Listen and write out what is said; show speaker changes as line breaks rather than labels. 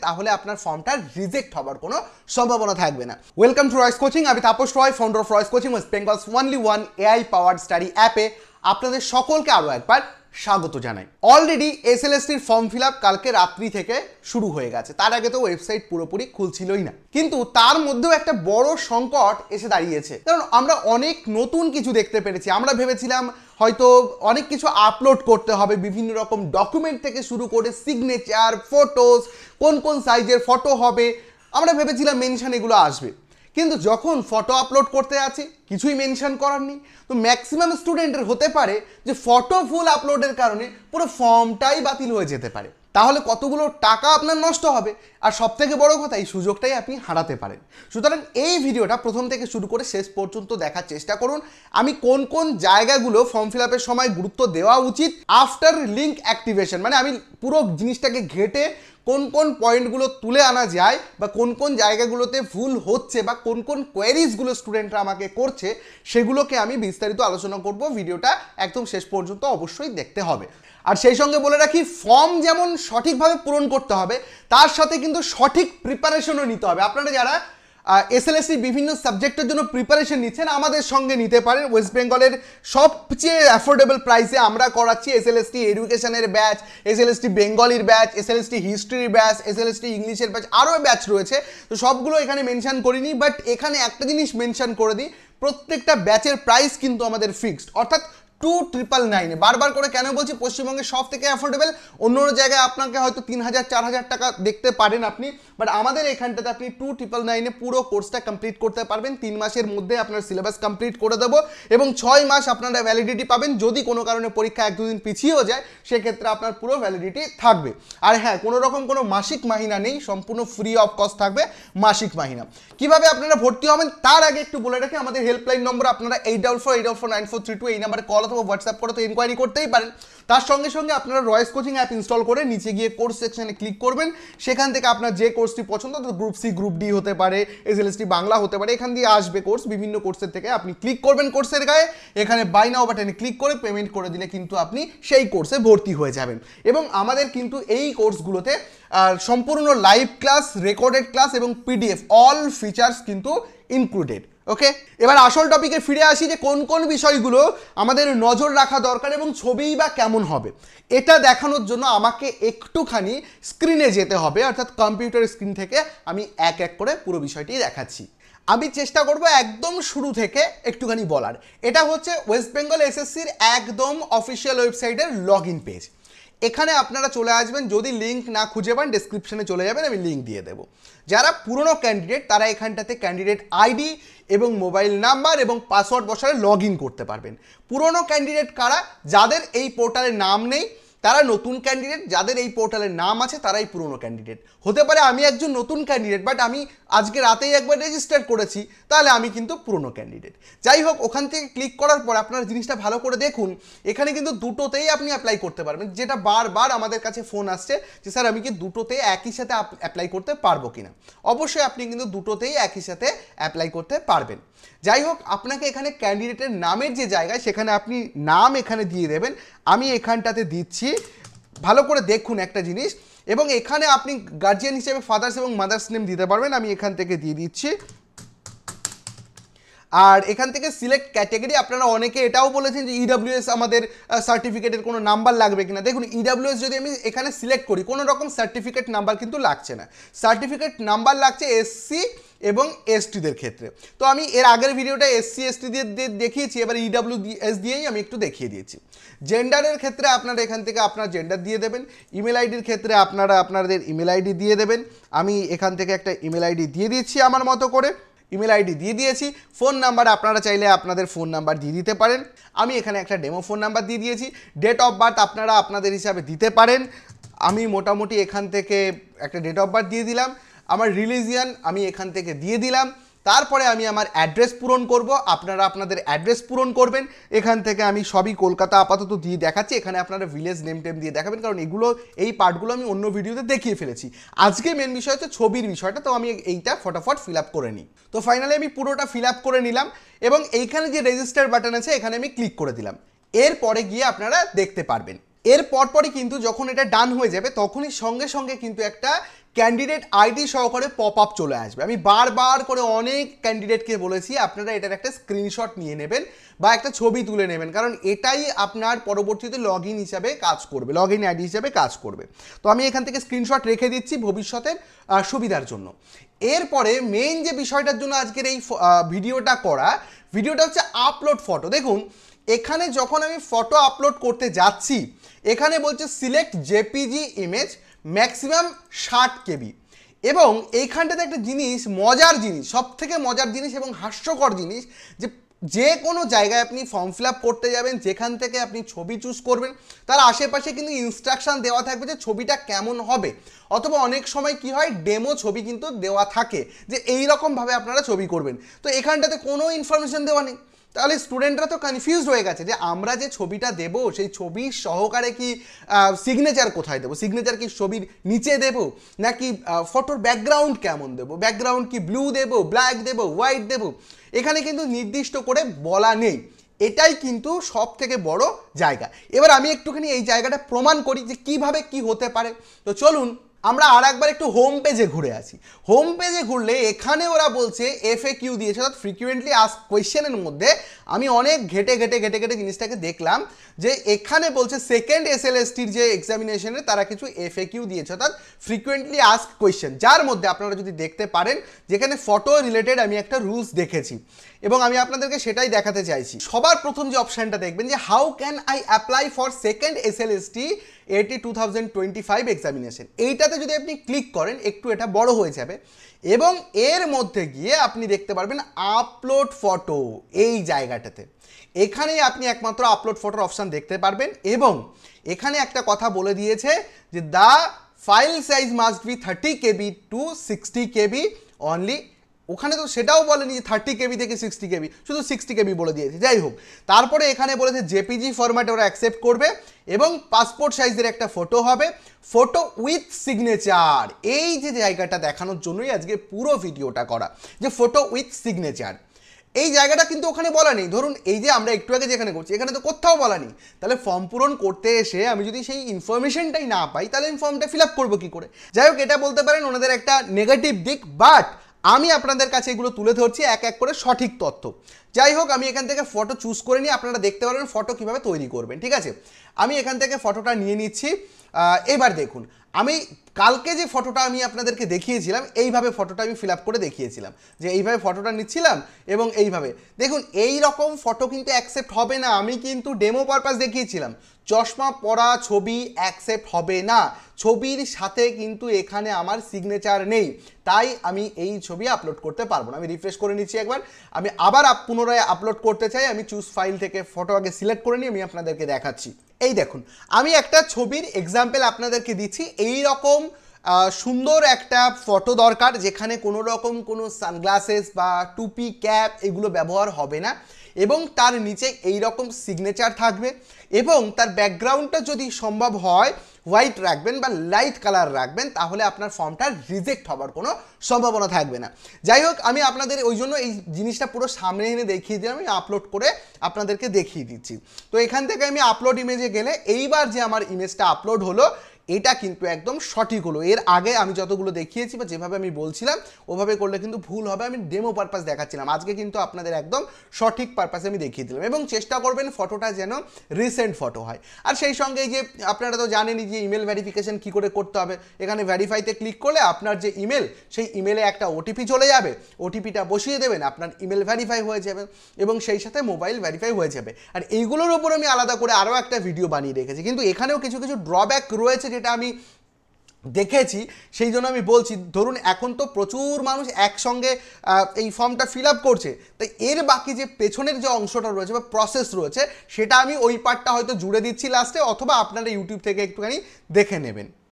তাহলে আপনার ফর্মটা রিজেক্ট হবার কোনো সম্ভাবনা থাকবে না। Welcome to Roy's coaching. আমি Tapas Roy, founder of Roy's coaching, West Bengal's only one AI powered study অ্যাপে আপনাদের সকলকে আরও একবার স্বাগত জানাই। অলরেডি এসএলএসটির ফর্ম ফিল আপ কালকে রাত্রি থেকে শুরু হয়ে গেছে। তার আগে তো ওয়েবসাইট পুরোপুরি খুলছিলই না, কিন্তু তার মধ্যেও একটা বড় সংকট এসে দাঁড়িয়েছে। কারণ আমরা অনেক নতুন কিছু দেখতে পেরেছি। আমরা ভেবেছিলাম হয়তো অনেক কিছু আপলোড করতে হবে, বিভিন্ন রকম ডকুমেন্ট থেকে শুরু করে সিগনেচার, ফটোস, কোন কোন সাইজের ফটো হবে, আমরা ভেবেছিলাম মেনশন এগুলো আসবে। কিন্তু যখন ফটো আপলোড করতে আছি কিছুই মেনশন করার নেই। তো ম্যাক্সিমাম স্টুডেন্টের হতে পারে যে ফটো ফুল আপলোডের কারণে পুরো ফর্মটাই বাতিল হয়ে যেতে পারে। তাহলে কতগুলো টাকা আপনার নষ্ট হবে, আর সবথেকে বড় কথা এই সুযোগটাই আপনি হারাতে পারেন। সুতরাং এই ভিডিওটা প্রথম থেকে শুরু করে শেষ পর্যন্ত দেখার চেষ্টা করুন। আমি কোন কোন জায়গাগুলো ফর্ম ফিল আপের সময় গুরুত্ব দেওয়া উচিত আফটার লিঙ্ক অ্যাক্টিভেশন, মানে আমি পুরো জিনিসটাকে ঘেটে কোন কোন পয়েন্টগুলো তুলে আনা যায় বা কোন কোন জায়গাগুলোতে ভুল হচ্ছে বা কোন কোন কোয়েরিজগুলো স্টুডেন্টরা আমাকে করছে, সেগুলোকে আমি বিস্তারিত আলোচনা করব। ভিডিওটা একদম শেষ পর্যন্ত অবশ্যই দেখতে হবে। আর সেই সঙ্গে বলে রাখি, ফর্ম যেমন সঠিকভাবে পূরণ করতে হবে, তার সাথে কিন্তু সঠিক প্রিপারেশনও নিতে হবে। আপনারা যারা এসএলএসটি বিভিন্ন সাবজেক্টের জন্য প্রিপারেশন নিচ্ছেন, আমাদের সঙ্গে নিতে পারেন। ওয়েস্ট বেঙ্গলের সবচেয়ে অ্যাফোর্ডেবল প্রাইসে আমরা করাচ্ছি এসএলএসটি এডুকেশনের ব্যাচ, এসএলএসটি বেঙ্গলির ব্যাচ, এসএলএসটি হিস্ট্রির ব্যাচ, এসএলএসটি ইংলিশের ব্যাচ, আরও ব্যাচ রয়েছে। তো সবগুলো এখানে মেনশন করিনি, বাট এখানে একটা জিনিস মেনশন করে দিই, প্রত্যেকটা ব্যাচের প্রাইস কিন্তু আমাদের ফিক্সড, অর্থাৎ 2999। বারবার করে কেন বলছি, পশ্চিমবঙ্গের সব থেকে অ্যাফোর্ডেবল। অন্য জায়গায় আপনাকে হয়তো 3000-4000 টাকা দেখতে পারেন আপনি, বাট আমাদের এখানটাতে আপনি 2999-এ পুরো কোর্সটা কমপ্লিট করতে পারবেন। 3 মাসের মধ্যে আপনার সিলেবাস কমপ্লিট করে দেবো এবং 6 মাস আপনারা ভ্যালিডিটি পাবেন। যদি কোনো কারণে পরীক্ষা 1-2 দিন পিছিয়েও যায়, সেক্ষেত্রে আপনার পুরো ভ্যালিডিটি থাকবে। আর হ্যাঁ, কোনো রকম কোনো মাসিক মাহিনা নেই, সম্পূর্ণ ফ্রি অফ কস্ট থাকবে মাসিক মাহিনা। কিভাবে আপনারা ভর্তি হবেন তার আগে একটু বলে রাখি, আমাদের হেল্পলাইন নম্বর আপনারা 8448449432 এই নাম্বারে কল অথবা হোয়াটসঅ্যাপ করে তো ইনকোয়ারি করতেই পারেন। তার সঙ্গে সঙ্গে আপনারা রয়েস কোচিং অ্যাপ ইনস্টল করে নিচে গিয়ে কোর্স সেকশনে ক্লিক করবেন। সেখান থেকে আপনার যে কোর্সটি পছন্দ, তো গ্রুপ সি, গ্রুপ ডি হতে পারে, এসএলএসটি বাংলা হতে পারে, এখান দিয়ে আসবে কোর্স। বিভিন্ন কোর্সের থেকে আপনি ক্লিক করবেন কোর্সের গায়ে, এখানে বাই নাও বাটনে ক্লিক করে পেমেন্ট করে দিলে কিন্তু আপনি সেই কোর্সে ভর্তি হয়ে যাবেন। এবং আমাদের কিন্তু এই কোর্সগুলোতে সম্পূর্ণ লাইভ ক্লাস, রেকর্ডেড ক্লাস এবং পিডিএফ অল ফিচার্স কিন্তু ইনক্লুডেড। ওকে, এবার আসল টপিকে ফিরে আসি যে কোন কোন বিষয়গুলো আমাদের নজর রাখা দরকার এবং ছবিই বা কেমন হবে, এটা দেখানোর জন্য আমাকে একটুখানি স্ক্রিনে যেতে হবে, অর্থাৎ কম্পিউটার স্ক্রিন থেকে আমি এক এক করে পুরো বিষয়টি দেখাচ্ছি। আমি চেষ্টা করব একদম শুরু থেকে একটুখানি বলার। এটা হচ্ছে ওয়েস্ট বেঙ্গল এসএসসির একদম অফিসিয়াল ওয়েবসাইটের লগ ইন পেজ। এখানে আপনারা চলে আসবেন, যদি লিঙ্ক না খুঁজে পান ডেসক্রিপশনে চলে যাবেন, আমি লিঙ্ক দিয়ে দেবো। যারা পুরনো ক্যান্ডিডেট তারা এখানটাতে ক্যান্ডিডেট আইডি এবং মোবাইল নাম্বার এবং পাসওয়ার্ড বসালে লগ ইন করতে পারবেন। পুরনো ক্যান্ডিডেট কারা? যাদের এই পোর্টালে নাম নেই তারা নতুন ক্যান্ডিডেট, যাদের এই পোর্টালের নাম আছে তারাই পুরনো ক্যান্ডিডেট। হতে পারে আমি একজন নতুন ক্যান্ডিডেট, বাট আমি আজকে রাতেই একবার রেজিস্টার করেছি, তাহলে আমি কিন্তু পুরনো ক্যান্ডিডেট। যাই হোক, ওখান থেকে ক্লিক করার পর আপনার জিনিসটা ভালো করে দেখুন, এখানে কিন্তু দুটোতেই আপনি অ্যাপ্লাই করতে পারবেন। যেটা বারবার আমাদের কাছে ফোন আসছে যে স্যার আমি কি দুটোতে একই সাথে অ্যাপ্লাই করতে পারবো কিনা। অবশ্যই আপনি কিন্তু দুটোতেই একই সাথে অ্যাপ্লাই করতে পারবেন। যাই হোক, আপনাকে এখানে ক্যান্ডিডেটের নামের যে জায়গায় সেখানে আপনি নাম এখানে দিয়ে দেবেন। আমি এখানটাতে দিচ্ছি, ভালো করে দেখুন একটা জিনিস। এবং এখানে আপনি গার্জিয়ান হিসেবে ফাদার্স এবং মাদার্স নেম দিতে পারবেন। আমি এখান থেকে দিয়ে দিচ্ছি। আর এখান থেকে সিলেক্ট ক্যাটেগরি, আপনারা অনেকে এটাও বলেছেন যে ইডাব্লিউএস আমাদের সার্টিফিকেটের কোনো নাম্বার লাগবে কিনা। দেখুন, ইডাব্লিউএস যদি আমি এখানে সিলেক্ট করি, কোনো রকম সার্টিফিকেট নাম্বার কিন্তু লাগছে না। সার্টিফিকেট নাম্বার লাগছে এসসি এবং এসটিদের ক্ষেত্রে। তো আমি এর আগের ভিডিওটা এসসি এসটি দিয়ে দেখিয়েছি, এবার ইডাব্লিউএস দিয়েই আমি একটু দেখিয়ে দিয়েছি। জেন্ডারের ক্ষেত্রে আপনারা এখান থেকে আপনার জেন্ডার দিয়ে দেবেন। ইমেল আইডির ক্ষেত্রে আপনারা আপনাদের ইমেল আইডি দিয়ে দেবেন। আমি এখান থেকে একটা ইমেল আইডি দিয়ে দিচ্ছি আমার মতো করে, ইমেল আইডি দিয়ে দিয়েছি। ফোন নাম্বার আপনারা চাইলে আপনাদের ফোন নাম্বার দিয়ে দিতে পারেন। আমি এখানে একটা ডেমো ফোন নাম্বার দিয়ে দিয়েছি। ডেট অফ বার্থ আপনারা আপনাদের হিসাবে দিতে পারেন। আমি মোটামুটি এখান থেকে একটা ডেট অফ বার্থ দিয়ে দিলাম। আমার রিলিজিয়ান আমি এখান থেকে দিয়ে দিলাম। তারপরে আমি আমার অ্যাড্রেস পূরণ করব, আপনারা আপনাদের অ্যাড্রেস পূরণ করবেন। এখান থেকে আমি সবই কলকাতা আপাতত দিয়ে দেখাচ্ছি, এখানে আপনারা ভিলেজ নেম টেম দিয়ে দেখাবেন, কারণ এগুলো এই পার্টগুলো আমি অন্য ভিডিওতে দেখিয়ে ফেলেছি। আজকে মেন বিষয় হচ্ছে ছবির বিষয়টা, তো আমি এইটা ফটাফট ফিল আপ করে নিই। তো ফাইনালি আমি পুরোটা ফিল আপ করে নিলাম এবং এইখানে যে রেজিস্টার বাটন আছে এখানে আমি ক্লিক করে দিলাম। এরপরে গিয়ে আপনারা দেখতে পারবেন এর পরপরই কিন্তু যখন এটা ডান হয়ে যাবে তখনই সঙ্গে সঙ্গে কিন্তু একটা ক্যান্ডিডেট আইডি সহকারে পপ আপ চলে আসবে। আমি বারবার করে অনেক ক্যান্ডিডেটকে বলেছি আপনারা এটার একটা স্ক্রিনশট নিয়ে নেবেন বা একটা ছবি তুলে নেবেন, কারণ এটাই আপনার পরবর্তীতে লগ ইন হিসাবে কাজ করবে, লগ ইন আইডি হিসাবে কাজ করবে। তো আমি এখান থেকে স্ক্রিনশট রেখে দিচ্ছি ভবিষ্যতের সুবিধার জন্য। এরপরে মেইন যে বিষয়টার জন্য আজকের এই ভিডিওটা হচ্ছে আপলোড ফটো। দেখুন এখানে যখন আমি ফটো আপলোড করতে যাচ্ছি এখানে বলছে select JPG image maximum 60 KB, এবং এইখানটাতে একটা জিনিস মজার জিনিস, সব থেকে মজার জিনিস এবং হাস্যকর জিনিস, যে কোনো জায়গায় আপনি ফর্ম ফিল আপ করতে যাবেন যেখান থেকে আপনি ছবি চুজ করবেন তার আশেপাশে কিন্তু ইনস্ট্রাকশান দেওয়া থাকবে যে ছবিটা কেমন হবে, অথবা অনেক সময় কি হয় ডেমো ছবি কিন্তু দেওয়া থাকে যে এই রকমভাবে আপনারা ছবি করবেন। তো এখানটাতে কোনো ইনফরমেশন দেওয়া নেই, তাহলে স্টুডেন্টরা তো কনফিউজড হয়ে গেছে যে আমরা যে ছবিটা দেবো সেই ছবির সহকারে কি সিগনেচার কোথায় দেবো, সিগনেচার কি ছবির নিচে দেবো নাকি ফটোর ব্যাকগ্রাউন্ড কেমন দেবো, ব্যাকগ্রাউন্ড কি ব্লু দেবো, ব্ল্যাক দেবো, হোয়াইট দেবো, এখানে কিন্তু নির্দিষ্ট করে বলা নেই। এটাই কিন্তু সব থেকে বড় জায়গা। এবার আমি একটুখানি এই জায়গাটা প্রমাণ করি যে কিভাবে কি হতে পারে। তো চলুন আমরা আর একবার একটু হোম পেজে ঘুরে আসি। হোম পেজে ঘুরলে এখানে ওরা বলছে FAQ দিয়েছে, অর্থাৎ ফ্রিকুয়েন্টলি আস্ক কোয়েশ্চেনের মধ্যে আমি অনেক ঘেটে জিনিসটাকে দেখলাম যে এখানে বলছে সেকেন্ড SLSTর যে এক্সামিনেশনে তারা কিছু FAQ দিয়েছে, অর্থাৎ ফ্রিকুয়েন্টলি আস্ক কোয়েশ্চেন, যার মধ্যে আপনারা যদি দেখতে পারেন যেখানে ফটো রিলেটেড আমি একটা রুলস দেখেছি এবং আমি আপনাদেরকে সেটাই দেখাতে চাইছি। সবার প্রথম যে অপশানটা দেখবেন যে how can I apply for second SLST AT 2025 examination, এইটাতে যদি আপনি ক্লিক করেন একটু এটা বড় হয়ে যাবে এবং এর মধ্যে গিয়ে আপনি দেখতে পারবেন আপলোড ফটো। এই জায়গাটাতে এখানেই আপনি একমাত্র আপলোড ফটোর অপশান দেখতে পারবেন এবং এখানে একটা কথা বলে দিয়েছে যে the file size must be 30 KB to 60 KB only. ওখানে তো সেটাও বলেনি যে 30 KB থেকে 60 KB, শুধু 60 KB বলে দিয়েছে। যাই হোক, তারপরে এখানে বলেছে জেপিজি ফরম্যাটে ওরা অ্যাকসেপ্ট করবে এবং পাসপোর্ট সাইজের একটা ফটো হবে, ফটো উইথ সিগনেচার। এই যে জায়গাটা দেখানোর জন্যই আজকে পুরো ভিডিওটা করা, যে ফটো উইথ সিগনেচার। এই জায়গাটা কিন্তু ওখানে বলা নেই। ধরুন এই যে আমরা একটু আগে যেখানে করছি এখানে তো কোথাও বলা নেই, তাহলে ফর্ম পূরণ করতে এসে আমি যদি সেই ইনফরমেশনটাই না পাই তাহলে আমি ফর্মটা ফিল আপ করবো কী করে। যাই হোক, এটা বলতে পারেন ওনাদের একটা নেগেটিভ দিক, বাট আমি আপনাদের কাছে এগুলো তুলে ধরছি এক এক করে সঠিক তথ্য। যাই হোক, আমি এখান থেকে ফটো চুজ করে নিয়ে আপনারা দেখতে পারবেন ফটো কীভাবে তৈরি করবেন। ঠিক আছে, আমি এখান থেকে ফটোটা নিয়ে নিচ্ছি। এবার দেখুন আমি কালকে যে ফটোটা আমি আপনাদেরকে দেখিয়েছিলাম এইভাবে ফটোটা আমি ফিল আপ করে দেখিয়েছিলাম, যে এইভাবে ফটোটা নিচ্ছিলাম এবং এইভাবে দেখুন এই রকম ফটো কিন্তু অ্যাকসেপ্ট হবে না। আমি কিন্তু ডেমো পারপাস দেখিয়েছিলাম, চশমা পরা ছবি অ্যাকসেপ্ট হবে না, ছবির সাথে কিন্তু এখানে আমার সিগনেচার নেই, তাই আমি এই ছবি আপলোড করতে পারবো না। আমি রিফ্রেশ করে নিচ্ছি একবার, আমি আবার পুনরায় আপলোড করতে চাই। আমি চুজ ফাইল থেকে ফটো আগে সিলেক্ট করে নিই, আমি আপনাদেরকে দেখাচ্ছি। এই দেখুন আমি একটা ছবির এক্সাম্পল আপনাদেরকে দিচ্ছি। এই রকম সুন্দর একটা ফটো দরকার যেখানে কোনো রকম কোনো সানগ্লাসেস বা টুপি ক্যাপ এগুলো ব্যবহার হবে না এবং তার নিচে এই রকম সিগনেচার থাকবে এবং তার ব্যাকগ্রাউন্ডটা যদি সম্ভব হয় হোয়াইট রাখবেন বা লাইট কালার রাখবেন, তাহলে আপনার ফর্মটা রিজেক্ট হওয়ার কোনো সম্ভাবনা থাকবে না। যাই হোক, আমি আপনাদের ওই জন্য এই জিনিসটা পুরো সামনে এনে দেখিয়ে দিলাম, আমি আপলোড করে আপনাদেরকে দেখিয়ে দিচ্ছি। তো এখান থেকে আমি আপলোড ইমেজে গেলে এইবার যে আমার ইমেজটা আপলোড হলো এটা কিন্তু একদম সঠিক হলো। এর আগে আমি যতগুলো দেখিয়েছি বা যেভাবে আমি বলছিলাম ওভাবে করলে কিন্তু ভুল হবে, আমি ডেমো পারপাস দেখাচ্ছিলাম। আজকে কিন্তু আপনাদের একদম সঠিক পারপাসে আমি দেখিয়ে দিলাম এবং চেষ্টা করবেন ফটোটা যেন রিসেন্ট ফটো হয়। আর সেই সঙ্গে এই যে আপনারা তো জানেনই যে ইমেল ভেরিফিকেশন কী করে করতে হবে। এখানে ভেরিফাইতে ক্লিক করলে আপনার যে ইমেল সেই ইমেলে একটা OTP চলে যাবে, OTPটা বসিয়ে দেবেন, আপনার ইমেল ভেরিফাই হয়ে যাবে এবং সেই সাথে মোবাইল ভেরিফাই হয়ে যাবে। আর এইগুলোর উপর আমি আলাদা করে আরও একটা ভিডিও বানিয়ে রেখেছি, কিন্তু এখানেও কিছু কিছু ড্রব্যাক রয়েছে যেটা আমি দেখেছি, সেই জন্য আমি বলছি। ধরুন এখন তো প্রচুর মানুষ একসঙ্গে এই ফর্মটা ফিল আপ করছে, তাই এর বাকি যে পেছনের যে অংশটা রয়েছে বা প্রসেস রয়েছে সেটা আমি ওই পার্টটা হয়তো জুড়ে দিচ্ছি লাস্টে, অথবা আপনারা ইউটিউব থেকে একটুখানি দেখে নেবেন।